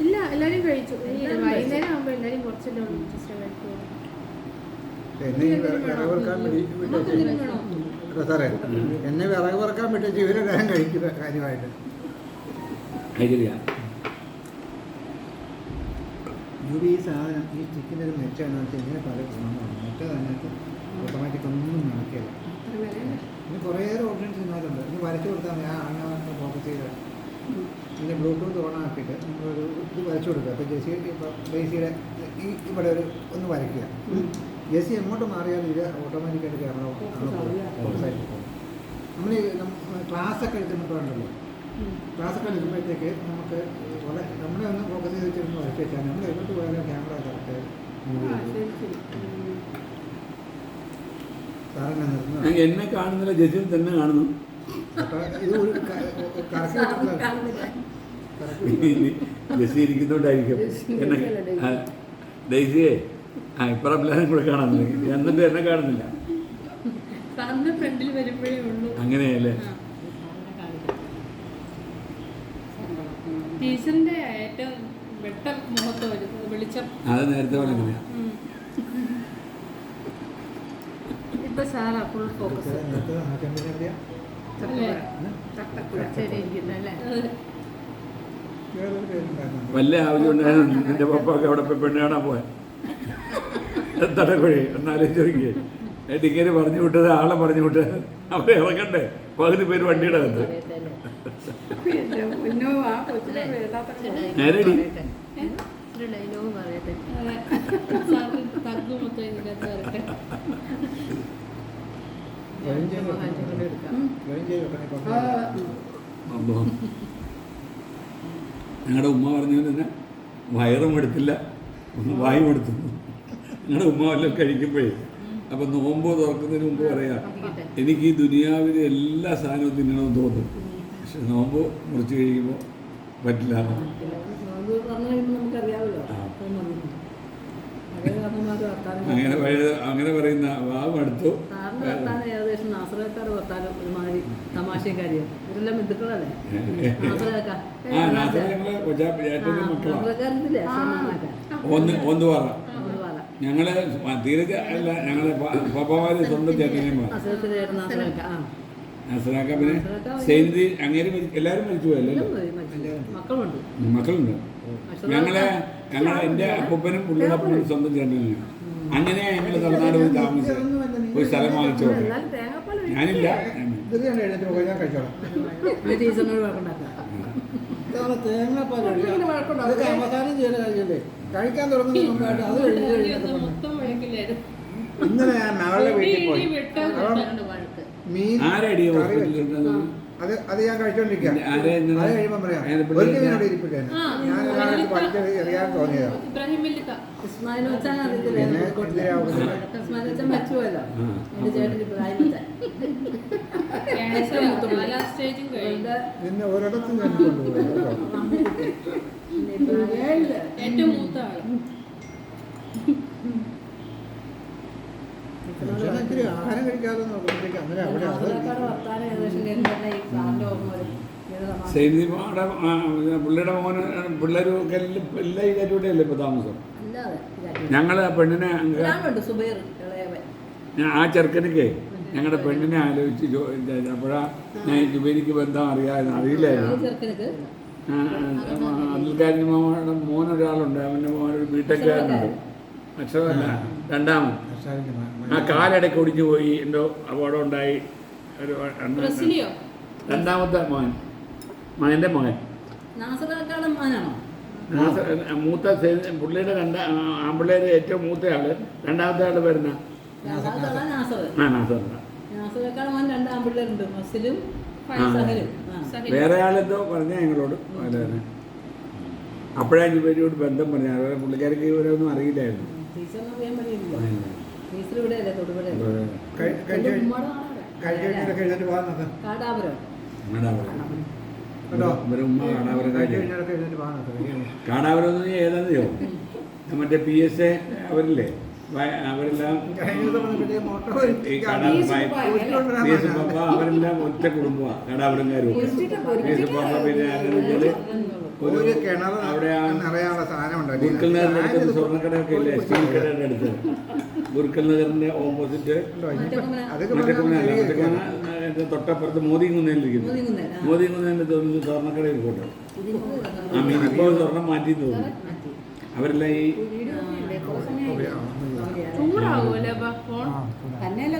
ഇല്ല, എല്ലാരും കഴിച്ചു. വൈകുന്നേരം ആകുമ്പോ എല്ലാരും കുറച്ചല്ലേ എന്നെ വിറക് പറക്കാൻ പറ്റിയ ഇവരെല്ലാം കഴിക്കുന്ന കാര്യമായിട്ട് ഈ സാധനം ഈ ചിക്കൻ്റെ ഒരു മെച്ചമെന്ന് വെച്ചാൽ ഇങ്ങനെ പല ഗുണങ്ങളാണ്. മറ്റേ അതിനകത്ത് ഓട്ടോമാറ്റിക് ഒന്നും നടക്കില്ല. ഇനി കുറേ ഓപ്ഷൻസ് ഇതിനകത്തുണ്ട്. ഇനി വരച്ചു കൊടുത്താൽ മതി. ആ അങ്ങനെ ഫോക്കസ് ചെയ്ത് ഇതിൻ്റെ ബ്ലൂടൂത്ത് ഓൺ ആക്കിയിട്ട് നമ്മളൊരു ഇത് വരച്ചു കൊടുക്കുക. അപ്പോൾ ബേസിയുടെ ഈ ഇവിടെ ഒരു ഒന്ന് വരയ്ക്കുക. ജെസി എങ്ങോട്ട് മാറിയാലും ഇത് ഓട്ടോമാറ്റിക്കായിട്ട് ക്യാമറ ഫോക്കസായിട്ട് പോകും. നമ്മൾ ക്ലാസ്സൊക്കെ എടുക്കുമ്പോഴല്ലോ, ക്ലാസ്സൊക്കെ എടുക്കുമ്പോഴത്തേക്ക് നമുക്ക് നമ്മളെ ഒന്ന് ഫോക്കസ് ചെയ്ത് വെച്ചിരുന്ന് വരച്ച് വെച്ചാൽ നമ്മൾ എങ്ങോട്ട് പോയാലും ക്യാമറ കറക്റ്റ് എന്നെ കാണുന്നില്ല, ജെസിൽ തന്നെ കാണുന്നു. ജെസി ഇരിക്കുന്നോണ്ടായിരിക്കും എന്നെ ഡെയ്സിയെ ഇപ്പറം എല്ലാവരും കൂടെ കാണുന്നില്ല, എന്നിട്ട് എന്നെ കാണുന്നില്ല. അങ്ങനെയല്ലേ? ടീച്ചറിന്റെ ഏറ്റവും മുഖത്ത് വെളിച്ചം അത് നേരത്തെ പോലെ എങ്ങനെയാ ഇപ്പൊ സാറാ ഫുൾ ഫോക്കസ്. വല്ല ആവശ്യം ഉണ്ടായിരുന്നു എൻ്റെ പപ്പൊക്കെ അവിടെ പോയി പെണ്ണ് കാണാൻ പോയ തടക്കുഴി എന്നാലും ചോദിക്കേ ടിക്കറ്റ് പറഞ്ഞു വിട്ടത്, ആളെ പറഞ്ഞു വിട്ടത്, അവരെ ഇറക്കണ്ടേ? പകുതി പേര് വണ്ടിയുടെ അകത്ത്. നേരടി ഞങ്ങളുടെ ഉമ്മ പറഞ്ഞ പോലെ തന്നെ വയറും എടുത്തില്ല, വായും എടുത്തു. ഞങ്ങളുടെ ഉമ്മ വല്ലതും കഴിക്കുമ്പോഴേ അപ്പം നോമ്പ് തുറക്കുന്നതിന് മുമ്പ് പറയാം, എനിക്ക് ഈ ദുനിയാവിലെ എല്ലാ സാധനവും തിന്നണമെന്ന് തോന്നും, പക്ഷെ നോമ്പ് മുറിച്ച് കഴിക്കുമ്പോൾ പറ്റില്ല. അങ്ങനെ പറയുന്ന വാവ് അടുത്തു. ഏകദേശം നാസറേക്കാർ വർത്താനം ഒരുമാതിരി തമാശക്കാരിയാണ്. ഇവരെല്ലാം ബന്ധുക്കളല്ലേ? ഒന്ന് പറ, ഞങ്ങളെ തീരെ അല്ല, ഞങ്ങളെ പപ്പമാര് സ്വന്തം ചേട്ടന്മാർ നാസറാക്ക. പിന്നെ സെയിൻതി അങ്ങേര് എല്ലാവരും മരിച്ചു പോയല്ലോ, മക്കളുണ്ട്. ഞങ്ങളെ എൻ്റെ അപ്പൂപ്പനും പുള്ളിയുടെ സ്വന്തം ചേട്ടനാണ്. അങ്ങനെയാ ഞങ്ങൾ തമിഴ്നാട് പോയി താമസിച്ചത്, ഒരു സ്ഥലം വാങ്ങിച്ചോ. ഞാനില്ല, കഴിക്കാൻ തുടങ്ങുന്ന ഇന്നലെ ഞാൻ മകളുടെ വീട്ടിൽ പോയി. മീൻ അത് ഞാൻ കഴിച്ചോണ്ടിരിക്കുകയാണ്. അത് കഴിയുമ്പോൾ പറയാം, ഒരിക്കലും അവിടെ ഇരിപ്പില്ല. ഞാൻ ഒരാൾക്ക് പഠിച്ചത് അറിയാൻ തോന്നിയതാണ്. പിന്നെ ഒരിടത്തും ഞാൻ കൊണ്ടുപോകും. ഏറ്റവും മൂത്ത ആള് ആഹാരം കഴിക്കാതെ നോക്കുമ്പോഴത്തേക്ക് അങ്ങനെ അവിടെ പുള്ളിയുടെ മോന് പിള്ളേരൊക്കെ എല്ലാ ഈ കാര്യൂടെയല്ലേ ഇപ്പൊ താമസം. ഞങ്ങള് പെണ്ണിനെ ആ ചെറുക്കനൊക്കെ ഞങ്ങളുടെ പെണ്ണിനെ ആലോചിച്ച് അപ്പോഴാ ഞാൻ ജുബൈലിക്ക് ബന്ധം അറിയില്ലായിരുന്നു. അനിൽക്കാരൻ്റെ മോനൊരാളുണ്ട്, അവൻ്റെ മോനൊരു ബിടെക്കാരനുണ്ട്, അക്ഷരമല്ല രണ്ടാമൻ. ആ കാലിടയ്ക്ക് ഒടിഞ്ഞു പോയി, എന്തോ അപകടം ഉണ്ടായി. ഒരു രണ്ടാമത്തെ മകൻ്റെ മകൻ മൂത്ത പുള്ളിയുടെ ആമ്പിള്ളേര് ഏറ്റവും മൂത്ത ആള്, രണ്ടാമത്തെ ആള് വരുന്ന വേറെ ആളെന്തോ പറഞ്ഞ ഞങ്ങളോട്. അപ്പോഴാണ് ഇവരോട് ബന്ധം പറഞ്ഞ, പുള്ളിക്കാർക്ക് ഇവരൊന്നും അറിയില്ലായിരുന്നു. ടീച്ചർ ഇവിടെ അല്ലേ തൊടുപുഴയല്ലേ കഴിച്ച് ഉമ്മയുടെ നാടാണ് കഴിഞ്ഞിട്ടൊക്കെ എഴുന്നേറ്റ് പോകാൻ നോക്കാം കാടാപുരം കേട്ടോ ഇവരെ ഉമ്മ കാടാപുരം കഴിച്ച് കഴിഞ്ഞാലൊക്കെ എഴുന്നേറ്റ് പോകാൻ നോക്കാം കാടാപുരം എന്ന് പറഞ്ഞാൽ ഏതാണെന്നോ മറ്റേ PSA അവരില്ലേ അവരെല്ലാം കഴിഞ്ഞ ദിവസം വന്നപ്പോഴത്തേക്ക് മോട്ടോ ഈ PSA പപ്പ അവരെല്ലാം ഒറ്റ കുടുംബമാണ് കാടാപുരംകാരും PSA പപ്പ പിന്നെ ആരെന്ന് വെച്ചാല് ഒരു കിണർ അവിടെ ആ നിറയാനുള്ള സാധനം ഗുരുക്കൽ നഗറിന്റെ അടുത്ത് സ്വർണ്ണക്കടയൊക്കെ ഇല്ലേ സ്റ്റീൽ കടയുടെ അടുത്ത് ഗുരുക്കൽ നഗറിന്റെ ഓപ്പോസിറ്റ് മറ്റേ തൊട്ടപ്പുറത്ത് മോദികുന്നേലിരിക്കുന്നു മോദികുന്നേലിൽ തോന്നുന്നു സ്വർണ്ണക്കടയിൽ പോട്ടോ ഇപ്പോൾ സ്വർണം മാറ്റി തോന്നുന്നു അവരെല്ലാം ഈ ചൂടാവുമല്ലേ അപ്പൊ ഫോൺ തന്നെയല്ല